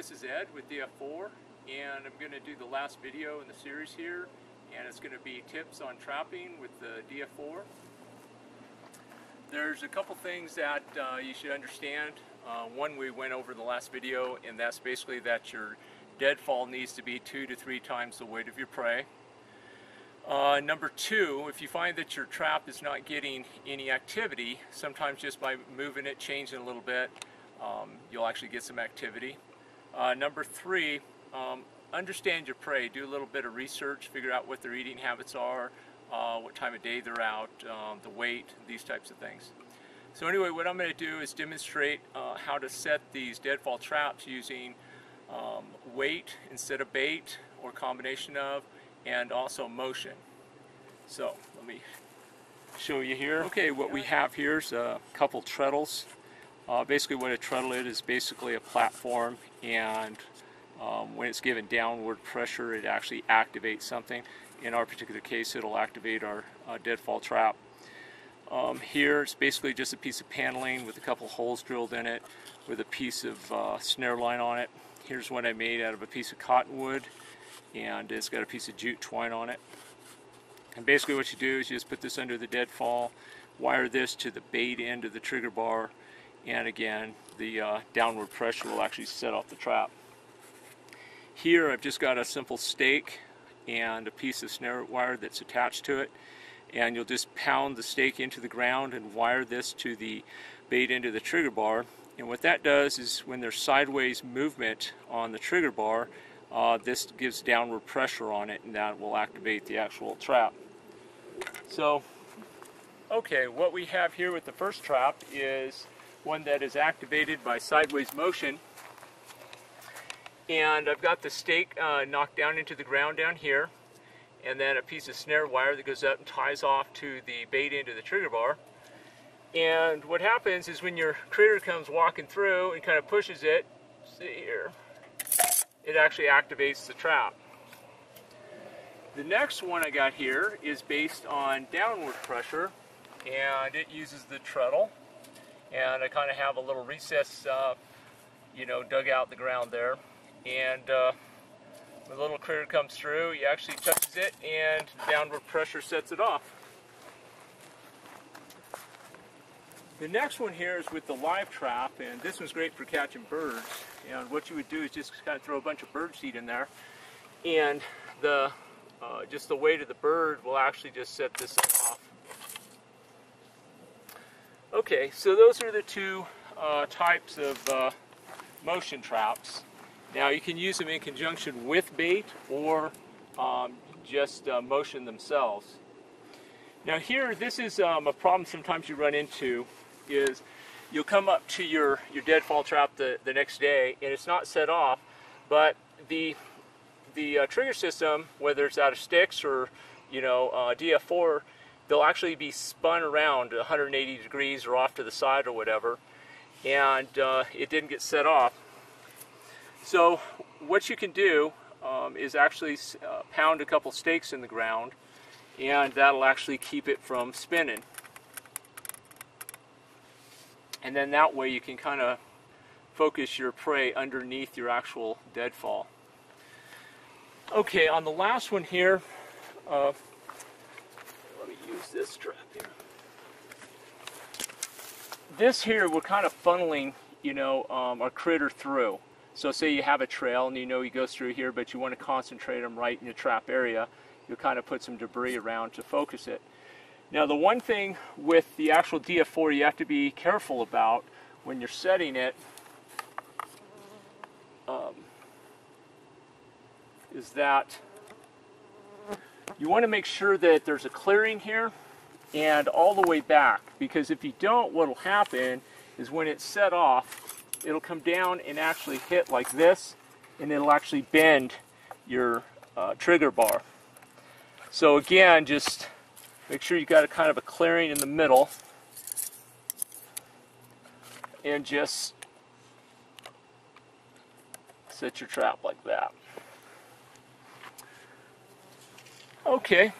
this is Ed with DF4, and I'm going to do the last video in the series here, and it's going to be tips on trapping with the DF4. There's a couple things that you should understand. One we went over in the last video, and that's basically that your deadfall needs to be 2 to 3 times the weight of your prey. Number two, if you find that your trap is not getting any activity, sometimes just by moving it, changing a little bit, you'll actually get some activity. Number three, understand your prey. Do a little bit of research, figure out what their eating habits are, what time of day they're out, the weight, these types of things. So anyway, what I'm going to do is demonstrate how to set these deadfall traps using weight instead of bait, or combination of, and also motion. So let me show you here. Okay, what we have here is a couple treadles. Basically what a treadle is basically a platform, and when it's given downward pressure it actually activates something. In our particular case it'll activate our deadfall trap. Here it's basically just a piece of paneling with a couple holes drilled in it with a piece of snare line on it. Here's what I made out of a piece of cottonwood, and it's got a piece of jute twine on it. And basically what you do is you just put this under the deadfall, wire this to the bait end of the trigger bar, and again the downward pressure will actually set off the trap. Here I've just got a simple stake and a piece of snare wire that's attached to it, and you'll just pound the stake into the ground and wire this to the bait end of the trigger bar. And what that does is when there's sideways movement on the trigger bar, this gives downward pressure on it, and that will activate the actual trap. So, okay, what we have here with the first trap is one that is activated by sideways motion. And I've got the stake knocked down into the ground down here, and then a piece of snare wire that goes up and ties off to the bait end of the trigger bar. And what happens is when your critter comes walking through and kind of pushes it, see here, it actually activates the trap. The next one I got here is based on downward pressure, and it uses the treadle. And I kind of have a little recess, dug out in the ground there. And when the little critter comes through, he actually touches it, and downward pressure sets it off. The next one here is with the live trap, and this one's great for catching birds. And what you would do is just kind of throw a bunch of bird seed in there, and just the weight of the bird will actually just set this off. Okay, so those are the two types of motion traps. Now you can use them in conjunction with bait, or just motion themselves. Now here, this is a problem sometimes you run into, is you'll come up to your deadfall trap the next day and it's not set off, but the trigger system, whether it's out of sticks or DF4, they'll actually be spun around 180 degrees or off to the side or whatever, and it didn't get set off. So what you can do is actually pound a couple stakes in the ground, and that'll actually keep it from spinning. And then that way you can kind of focus your prey underneath your actual deadfall. Okay, on the last one here, let me use this trap here. This here, we're kind of funneling, our critter through. So say you have a trail and he goes through here, but you want to concentrate him right in the trap area. You'll kind of put some debris around to focus it. Now the one thing with the actual DF4 you have to be careful about when you're setting it is that you want to make sure that there's a clearing here and all the way back, because if you don't, what will happen is when it's set off, it'll come down and actually hit like this, and it'll actually bend your trigger bar. So again, just make sure you got a kind of a clearing in the middle, and just set your trap like that. Okay,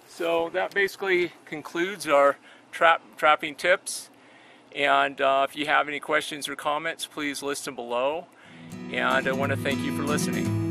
so that basically concludes our trapping tips. And if you have any questions or comments, please list them below. And I want to thank you for listening.